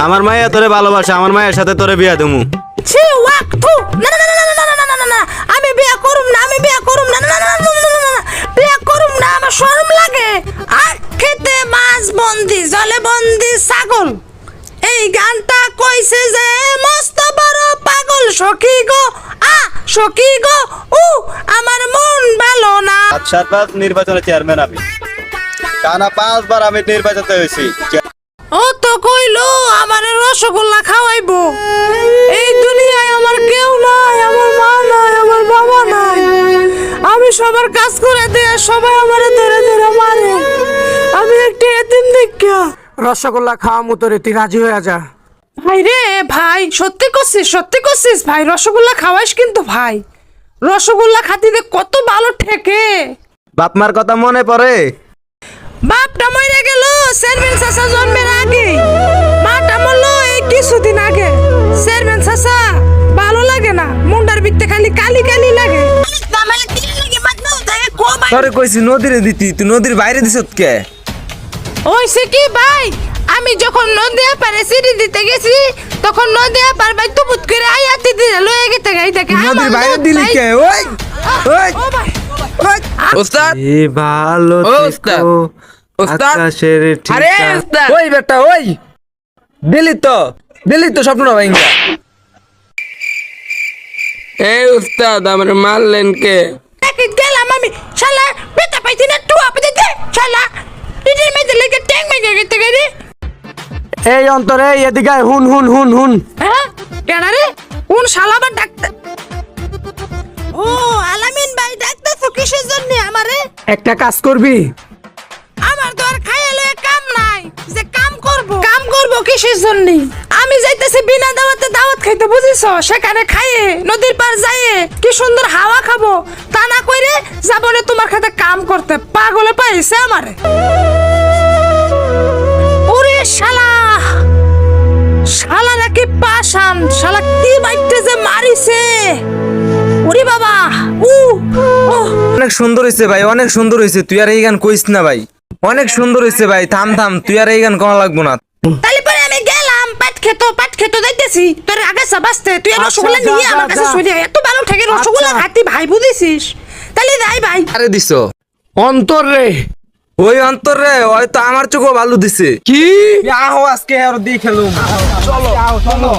আমার মায়া তোরে ভালোবাসে, আমার মায়ের সাথে তোরে বিয়া দেবো। ছি ওয়াক থু না না না না না না না না আমি বিয়া করুম না, আমি বিয়া করুম না না না না না বিয়া করুম না, আমার শরম লাগে। আর খেতে মাছ বন্দি জলে বন্দি ছাগল, এই গানটা কইছে যে মস্ত বড় পাগল সখী গো সখী গো আমার মন ভালো না। 7 নির্বাচনে চেয়ারম্যান আমি, টানা 5 বার আমি নির্বাচিত হয়েছি। ও তো কইলো আমার রসগোল্লা খাওয়াইবো। এই দুনিয়ায় আমার কেউ নাই, আমার মা নাই, আমার বাবা নাই, আমি সবার কাজ করে দিয়ে সবাই আমারে ধরে ধরে মারে, আমি একটা এতিম দেখা। রসগোল্লা খাওয়া মতো রে, তুই রাজি হয়ে যা। ভাই রে ভাই, সত্যি করছিস ভাই, রসগোল্লা খাওয়াইস কিন্তু ভাই, রসগোল্লা খাতিতে কত ভালো ঠেকে। বাপ মার কথা মনে পড়ে? বাপটা মরে গেল চেয়ারম্যান চাচা জন্মের আগে, মাটা মরলো এই কিছুদিন আগে। চেয়ারম্যান চাচা ভালো লাগে না, মুন্ডার ভিতরে খালি কালি কালি লাগে। তোরে কইছি নদীরে দিতি, তুই নদীর বাইরে দিছত কে? ওইছে কি ভাই, আমি যখন নদিয়া পারে সিঁড়ি দিতে গেছি তখন নদিয়া পার ভাই তুপুত করে আয়াতি দিয়ে লয়ে গেতে গাই দেখে নদীর বাইরে দিলি কে? ওই ওই ও ভাই ওস্তাদ, এ ভালো ও ওস্তাদ, থেকো ওস্তাদ, আকাশের আরে ঠিকা। ওস্তাদ, ওই বেটা ওই দিলি তো স্বপ্ন ভাঙ্গা। এই ওস্তাদ আমার মারলেন কে? গেলাম আমি শালা বেটা পাইছি না টুয়া পেতে দে শালা ইডির মেতে লেগে ট্যাং মেগে গেতে গেরি। এই অন্তরে এদিকে আয়, হুন হুন হুন হুন। হ্যাঁ কেডা রে? কোন শালা বা ডাক্তার? ও আলামিন ভাই ডাক্তারছো কিসের জন্য আমারে? একটা কাজ করবি? আমার তো আর খাইলে কাম নাই যে কাম করব কিসের জন্য? আমি যাইতেছি বিনা দাওয়াতে দাওয়াত খাইতে, বুঝিছো? সেখানে খাইয়ে নদীর পার যাইয়ে কি সুন্দর হাওয়া খাবো, তা না কইরে যাবো না তোমার খাতে কাম করতে। পাগলে পাইছে আমারে। ওরে শালা, শালা নাকি পাশান, শালা কি বাইতে যে মারিছে। ওরে বাবা ও অনেক সুন্দর হয়েছে ভাই, অনেক সুন্দর হয়েছে। তুই আর এই গান কইস না ভাই, অনেক সুন্দর হয়েছে ভাই। থাম, তুই আর এই গান কমা লাগবো না। তাহলে পরে আমি গেলাম পাট খেতো যাইতেছি তোর আগে সাবাসতে, তুই আর রসগোল্লা যা, নিয়ে যা, আমার কাছে যা। চলে আয়। এত ভালো ঠেকে রসগোল্লা আচ্ছা। খাতি ভাই, বুঝিস? তাহলে যাই ভাই। আরে দিছ অন্তর রে। ওই অন্তর রে, হয়তো আমার চোখও ভালো দিছে। কি আহো আজকে আর দিয়ে খেলুম। চলো চলো।